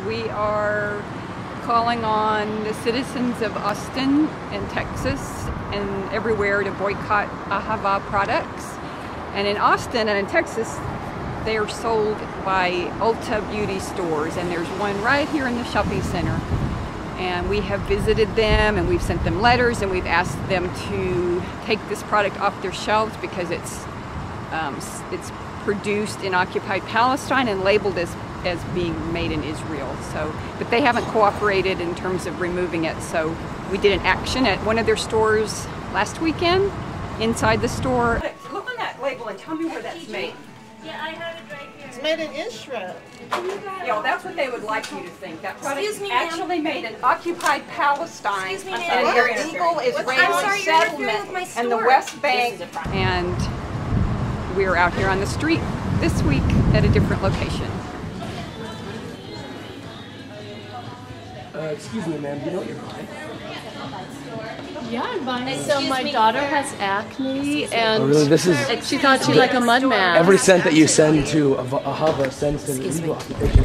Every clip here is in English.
We are calling on the citizens of Austin and Texas and everywhere to boycott AHAVA products. And in Austin and in Texas, they are sold by ULTA beauty stores, and there's one right here in the shopping center. And we have visited them, and we've sent them letters, and we've asked them to take this product off their shelves because it's produced in occupied Palestine and labeled as being made in Israel. So, but they haven't cooperated in terms of removing it. So we did an action at one of their stores last weekend, inside the store. Look on that label and tell me where that's made. Yeah, I have it right here. It's made in Israel. That's what they would like you to think. That product is actually made in occupied Palestine. Excuse me, and ma'am. illegal Israeli settlement in the West Bank. And we're out here on the street this week at a different location. Excuse me, ma'am, you know what you're buying? Yeah, I'm buying. So my daughter has acne, and really? This is, she thought she'd like a mud mask. every cent that you send to AHAVA sends to the illegal occupation.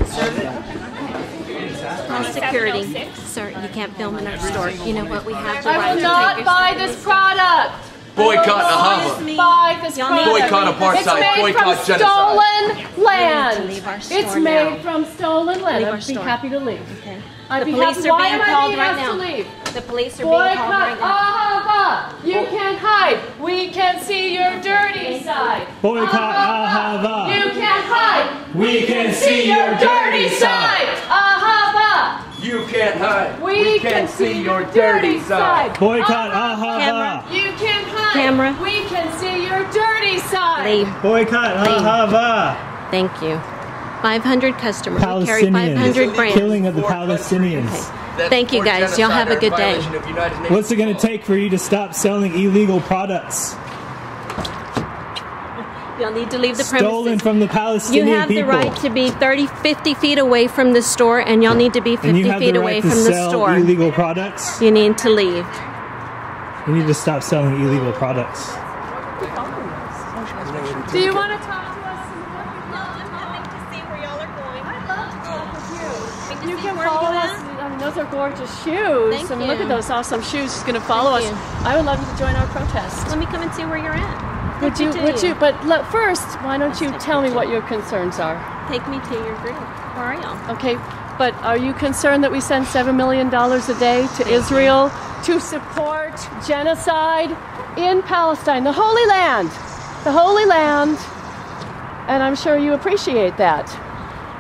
Security. Sir, you can't film in our store. You know what? We have the right I will not buy this product. Boycott AHAVA. Buy this product. Boycott apartheid. Boycott genocide. Stolen land. leave our store It's made from stolen land. I'd be happy to leave. Okay. I'd The be police happy. are Why being am I called being right asked now. to leave? The police are being called right Boycott now. AHAVA. You can't hide. We can see your dirty side. Boycott AHAVA. You can't hide. We can see your dirty side. AHAVA. You can't hide. We can see your dirty side. Boycott AHAVA. You can't hide. Camera. We can see your dirty side. Leave. Boycott AHAVA. Thank you. 500 customers. We carry 500 brands. Killing of the Palestinians. Thank you, guys. Y'all have a good day. What's it going to take for you to stop selling illegal products? Y'all need to leave the Stolen premises. from the Palestinian You have people. the right to be 50 feet away from the store, and y'all need to be 50 feet away from the store. Illegal products. You need to leave. You need to stop selling illegal products. Do you want to talk to us? No, I'm coming to see where y'all are going. I'd love to talk with you. You see can where follow you us. at? I mean, those are gorgeous shoes. Thank I mean, look you. at those awesome shoes. She's going to follow Thank us. you. I would love you to join our protest. Let me come and see where you're at. Would you? But first, why don't you tell me what your concerns are? Take me to your group. Where are y'all? Okay, but are you concerned that we send $7 million a day to Israel to support genocide in Palestine, the Holy Land? The Holy Land. And I'm sure you appreciate that.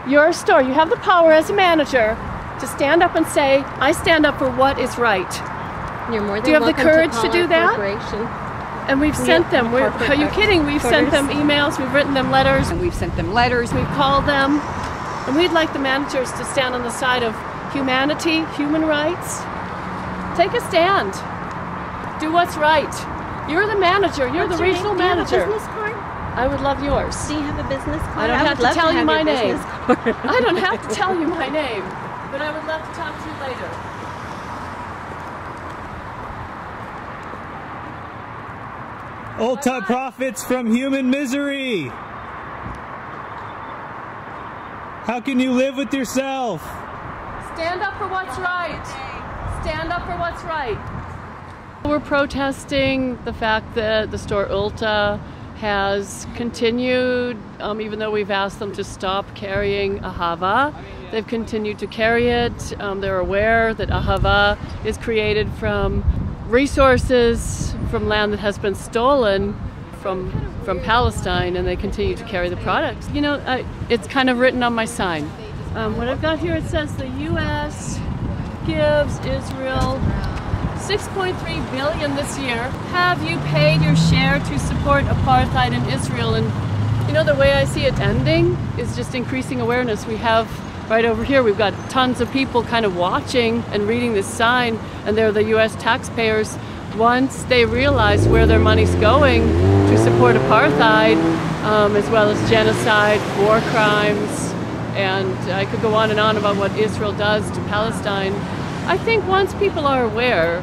Your store, you have the power as a manager to stand up and say, I stand up for what is right. You're more than Do you have the welcome courage to call do our that? corporation. And we've sent them. Are you kidding? We've sent them emails, we've written them letters, And we've sent them letters. we've called them. And we'd like the managers to stand on the side of humanity, human rights. Take a stand. Do what's right. You're the manager. You're the regional manager. Do you have a business card? I would love yours. Do you have a business card? I don't have would to love tell you have my your name. business card. I don't have to tell you my name, but I would love to talk to you later. ULTA profits from human misery. How can you live with yourself? Stand up for what's right. Stand up for what's right. We're protesting the fact that the store ULTA has continued, even though we've asked them to stop carrying AHAVA, they've continued to carry it. They're aware that AHAVA is created from resources from land that has been stolen from Palestine, and they continue to carry the products. You know, it's kind of written on my sign. What I've got here, it says the U.S. gives Israel $6.3 billion this year. Have you paid your share to support apartheid in Israel? And you know, the way I see it ending is just increasing awareness. We have right over here, we've got tons of people kind of watching and reading this sign, and they're the U.S. taxpayers. Once they realize where their money's going to support apartheid, as well as genocide, war crimes, and I could go on and on about what Israel does to Palestine. I think once people are aware,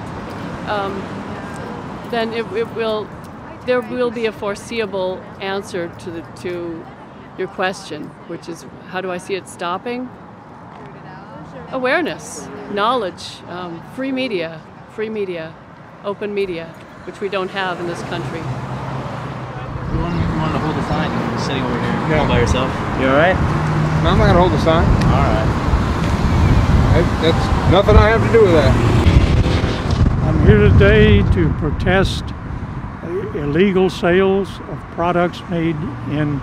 then there will be a foreseeable answer to your question, which is, how do I see it stopping? awareness, knowledge, free media, open media, which we don't have in this country. You wanted to hold the sign. You're sitting over here all by yourself. You all right? No, I'm not going to hold the sign. All right. That's nothing I have to do with that. I'm here today to protest illegal sales of products made in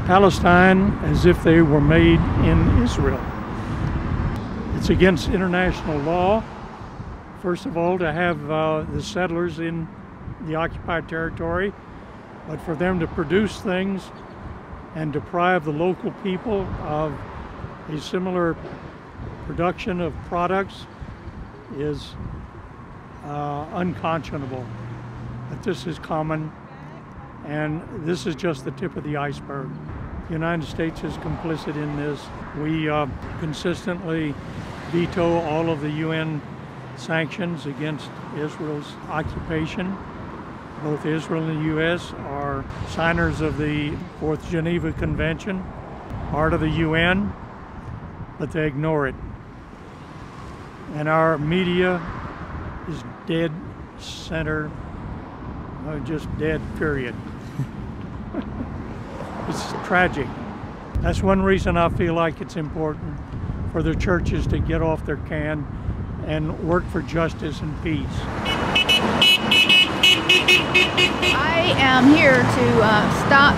Palestine as if they were made in Israel. It's against international law, first of all, to have the settlers in the occupied territory, but for them to produce things and deprive the local people of a similar production of products is unconscionable. But this is common, and this is just the tip of the iceberg. The United States is complicit in this. We consistently veto all of the UN sanctions against Israel's occupation. Both Israel and the U.S. are signers of the Fourth Geneva Convention, part of the UN, but they ignore it. And our media is dead center, just dead, period. It's tragic. That's one reason I feel like it's important for the churches to get off their can and work for justice and peace. I am here to stop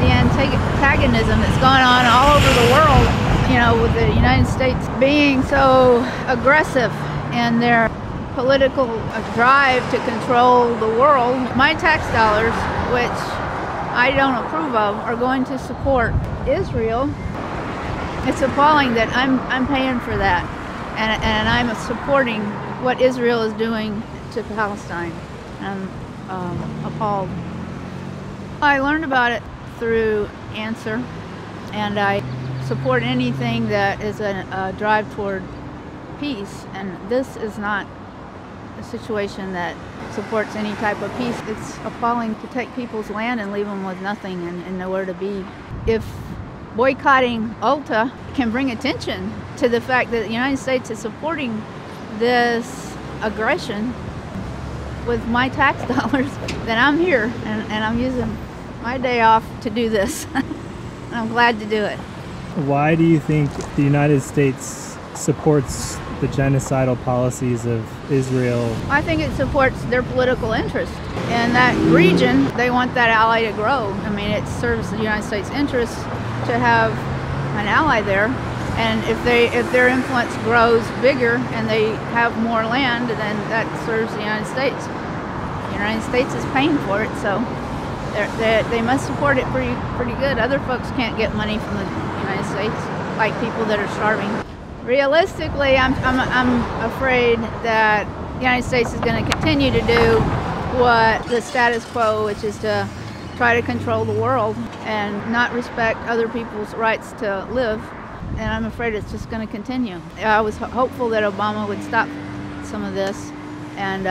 the antagonism that's going on all over the world, you know, with the United States being so aggressive in their political drive to control the world. My tax dollars, which I don't approve of, are going to support Israel. It's appalling that I'm paying for that, and I'm supporting what Israel is doing to Palestine. I'm appalled. I learned about it through Answer, and I support anything that is a drive toward peace, and this is not a situation that supports any type of peace. It's appalling to take people's land and leave them with nothing and nowhere to be. If boycotting ULTA can bring attention to the fact that the United States is supporting this aggression with my tax dollars, then I'm here and I'm using my day off to do this. And I'm glad to do it. Why do you think the United States supports the genocidal policies of Israel? I think it supports their political interest. In that region, they want that ally to grow. I mean, it serves the United States' interest to have an ally there. And if their influence grows bigger and they have more land, then that serves the United States. The United States is paying for it, so they must support it pretty good. Other folks can't get money from the United States, like people that are starving. Realistically, I'm afraid that the United States is going to continue to do what the status quo, which is to try to control the world and not respect other people's rights to live. And I'm afraid it's just going to continue. I was hopeful that Obama would stop some of this and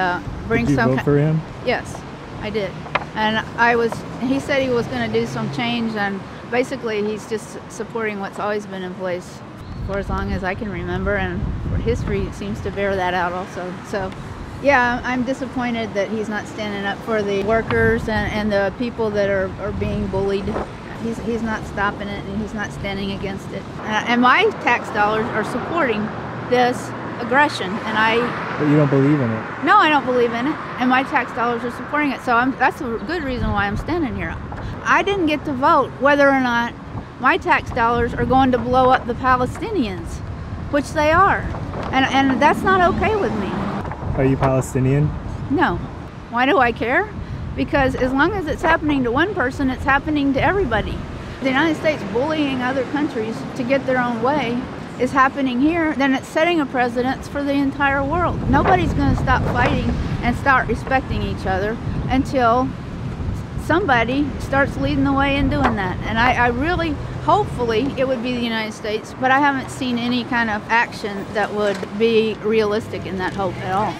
bring some. Did you vote for him? Yes, I did. And he said he was going to do some change, and basically he's just supporting what's always been in place for as long as I can remember, and history seems to bear that out also. So yeah, I'm disappointed that he's not standing up for the workers and the people that are being bullied. He's not stopping it, and he's not standing against it. And my tax dollars are supporting this aggression, and But you don't believe in it? No, I don't believe in it, and my tax dollars are supporting it. So that's a good reason why I'm standing here. I didn't get to vote whether or not my tax dollars are going to blow up the Palestinians, which they are, and that's not okay with me. Are you Palestinian? No. Why do I care? Because as long as it's happening to one person, it's happening to everybody. The United States bullying other countries to get their own way is happening here, then it's setting a precedent for the entire world. Nobody's going to stop fighting and start respecting each other until somebody starts leading the way in doing that. And I really, hopefully, it would be the United States, but I haven't seen any kind of action that would be realistic in that hope at all.